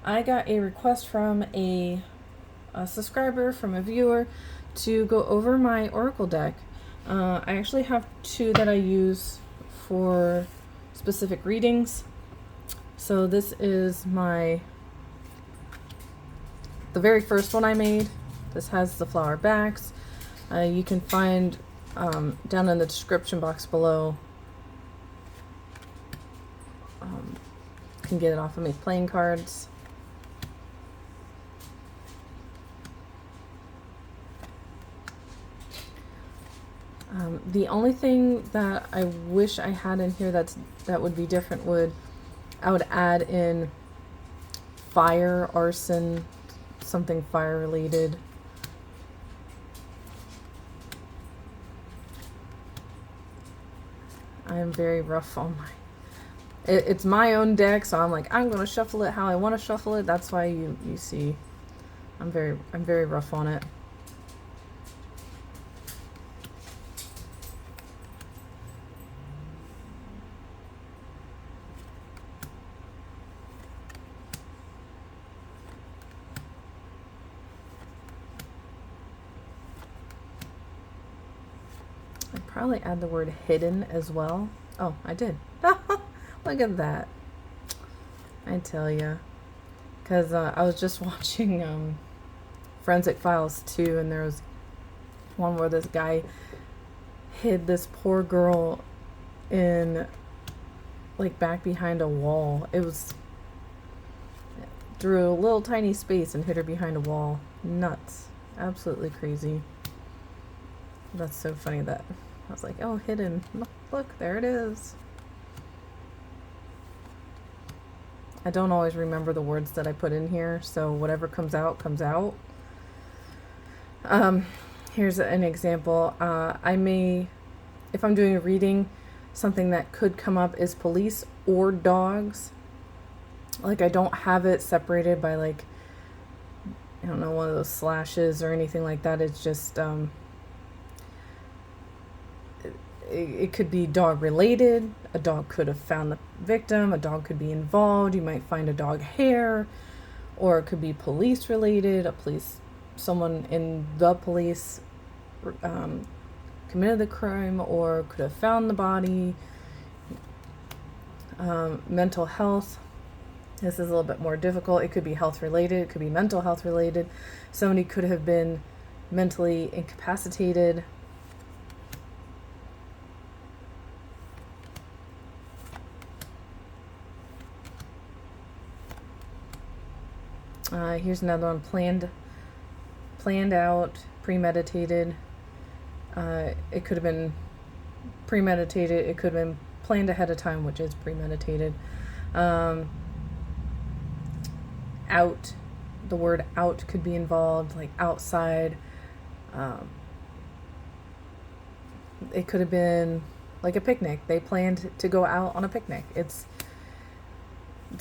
I got a request from a subscriber, from a viewer, to go over my Oracle deck. I actually have two that I use for specific readings. So this is the very first one I made. This has the flower backs. You can find down in the description box below. You can get it off of me playing cards. The only thing that I wish I had in here that would be different I would add in fire, arson, something fire related. I am very rough on it's my own deck, so I'm like, I'm gonna shuffle it how I want to shuffle it. That's why you see I'm very rough on it. I'd probably add the word hidden as well. Oh, I did. Look at that. I tell ya. Because I was just watching Forensic Files 2, and there was one where this guy hid this poor girl in, like, back behind a wall. It was through a little tiny space and hid her behind a wall. Nuts. Absolutely crazy. That's so funny that I was like, oh, hidden. Look, there it is. I don't always remember the words that I put in here, so whatever comes out, comes out. Here's an example. If I'm doing a reading, something that could come up is police or dogs. Like, I don't have it separated by, like, I don't know, one of those slashes or anything like that. It's just, it could be dog related. A dog could have found the victim. A dog could be involved. You might find a dog hair, or it could be police related. Someone in the police committed the crime or could have found the body. Mental health. This is a little bit more difficult. It could be health related. It could be mental health related. Somebody could have been mentally incapacitated. Here's another one. Planned out, premeditated. It could have been premeditated. It could have been planned ahead of time, which is premeditated. Out. The word out could be involved, like outside. It could have been like a picnic. They planned to go out on a picnic. It's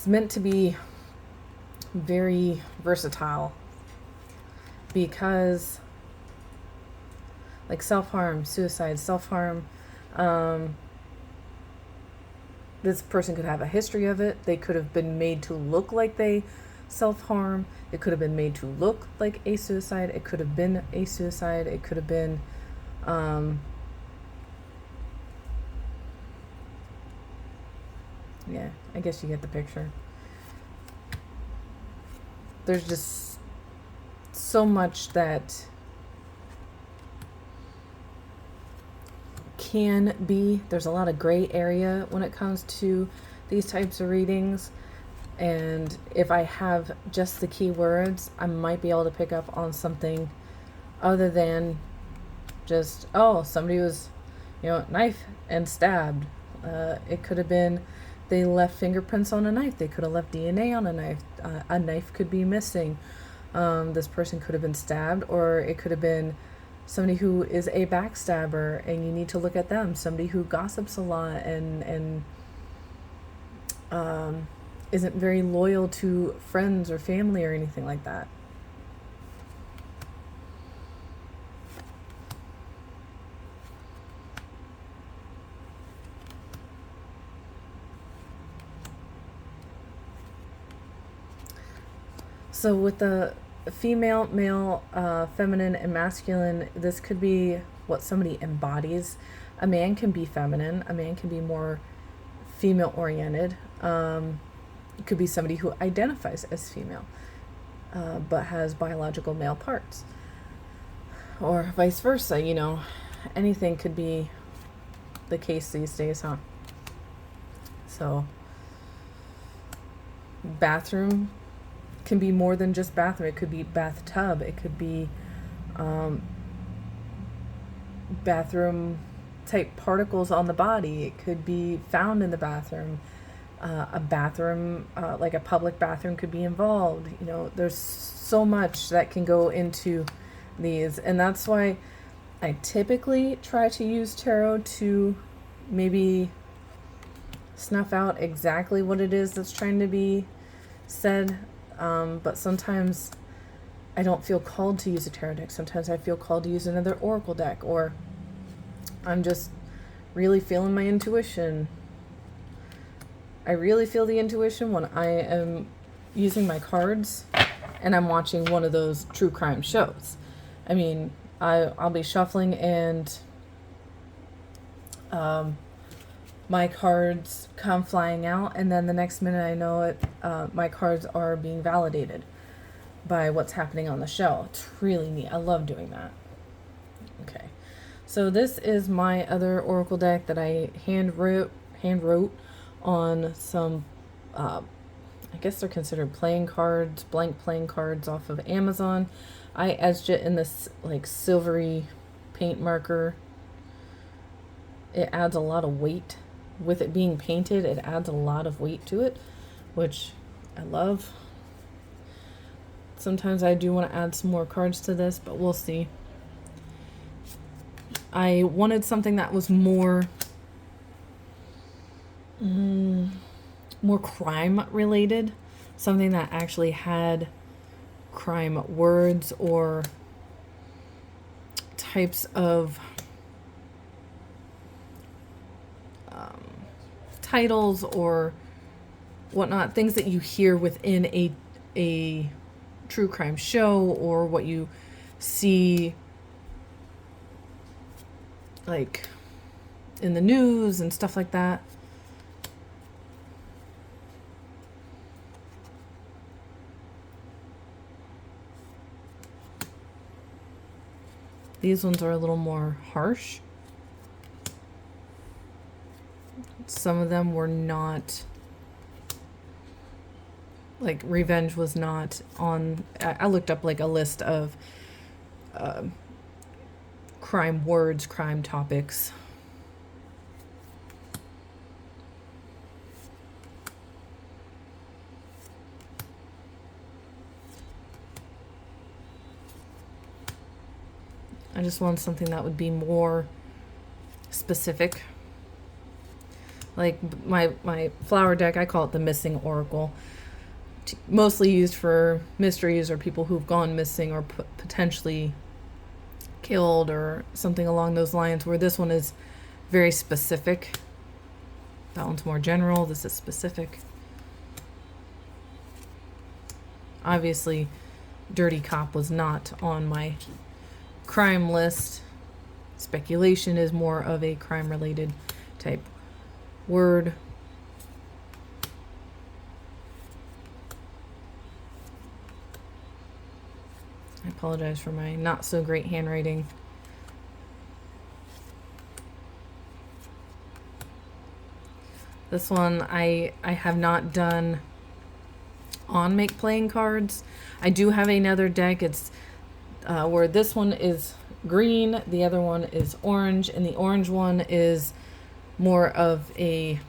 meant to be very versatile, because like self-harm, suicide, self-harm, this person could have a history of it. They could have been made to look like they self-harm. It could have been made to look like a suicide. It could have been a suicide. It could have been yeah, I guess you get the picture. There's just so much that can be. There's a lot of gray area when it comes to these types of readings. And if I have just the keywords, I might be able to pick up on something other than just, oh, somebody was, knife and stabbed. It could have been they left fingerprints on a knife. They could have left DNA on a knife. A knife could be missing. This person could have been stabbed, or it could have been somebody who is a backstabber, and you need to look at them. Somebody who gossips a lot and isn't very loyal to friends or family or anything like that. So with the female, male, feminine, and masculine, this could be what somebody embodies. A man can be feminine. A man can be more female oriented. It could be somebody who identifies as female, but has biological male parts, or vice versa. You know, anything could be the case these days, huh? So, bathroom can be more than just bathroom. It could be bathtub. It could be bathroom type particles on the body. It could be found in the bathroom. A bathroom, like a public bathroom, could be involved. You know, there's so much that can go into these, and that's why I typically try to use tarot to maybe snuff out exactly what it is that's trying to be said. But sometimes I don't feel called to use a tarot deck. Sometimes I feel called to use another oracle deck, or I'm just really feeling my intuition. I really feel the intuition when I am using my cards and I'm watching one of those true crime shows. I mean, I'll be shuffling and my cards come flying out, and then the next minute I know it, my cards are being validated by what's happening on the show. It's really neat. I love doing that. Okay, so this is my other oracle deck that I hand wrote on some, I guess they're considered playing cards, blank playing cards off of Amazon. I etched it in this like silvery paint marker. It adds a lot of weight. With it being painted, it adds a lot of weight to it, which I love. Sometimes I do want to add some more cards to this, but we'll see. I wanted something that was more crime related, something that actually had crime words or types of titles or whatnot, things that you hear within a true crime show, or what you see like in the news and stuff like that. These ones are a little more harsh. Some of them were not, like revenge was not on. I looked up like a list of crime words, crime topics. I just want something that would be more specific. Like my flower deck, I call it the missing oracle. Mostly used for mysteries or people who've gone missing or potentially killed or something along those lines, where this one is very specific. That one's more general. This is specific. Obviously, Dirty Cop was not on my crime list. Speculation is more of a crime-related type word. I apologize for my not so great handwriting. This one I have not done on make playing cards. I do have another deck. It's where this one is green, the other one is orange, and the orange one is more of a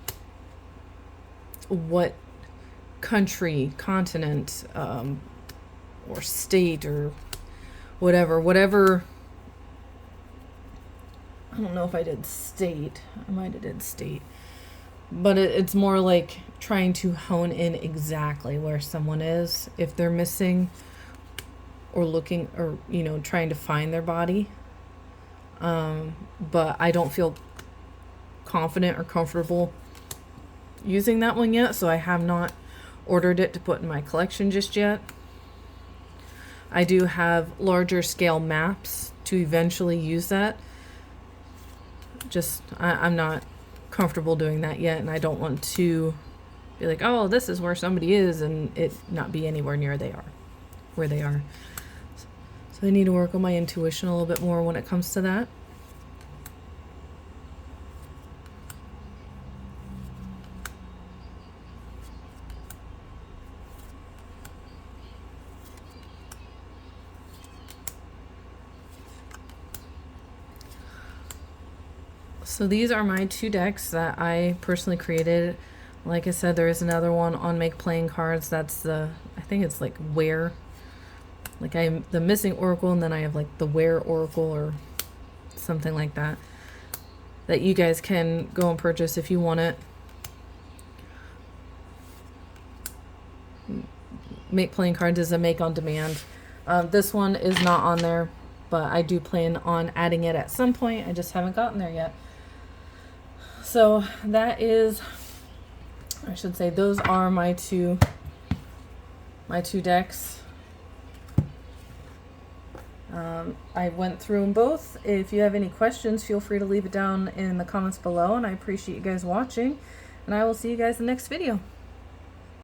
what country, continent, or state, or whatever. I don't know if I did state. I might have did state. But it's more like trying to hone in exactly where someone is, if they're missing or looking, or, you know, trying to find their body. But I don't feel confident or comfortable using that one yet, so I have not ordered it to put in my collection just yet. I do have larger scale maps to eventually use that. Just, I'm not comfortable doing that yet, and I don't want to be like, oh, this is where somebody is, and it not be anywhere near where they are. So I need to work on my intuition a little bit more when it comes to that. So these are my 2 decks that I personally created. Like I said, there is another one on Make Playing Cards. That's the, I think it's like Where. Like I'm the Missing Oracle, and then I have like the Where Oracle or something like that. That you guys can go and purchase if you want it. Make Playing Cards is a make on demand. This one is not on there, but I do plan on adding it at some point. I just haven't gotten there yet. So that is, I should say, those are my two decks. I went through them both. If you have any questions, feel free to leave it down in the comments below, and I appreciate you guys watching, and I will see you guys in the next video.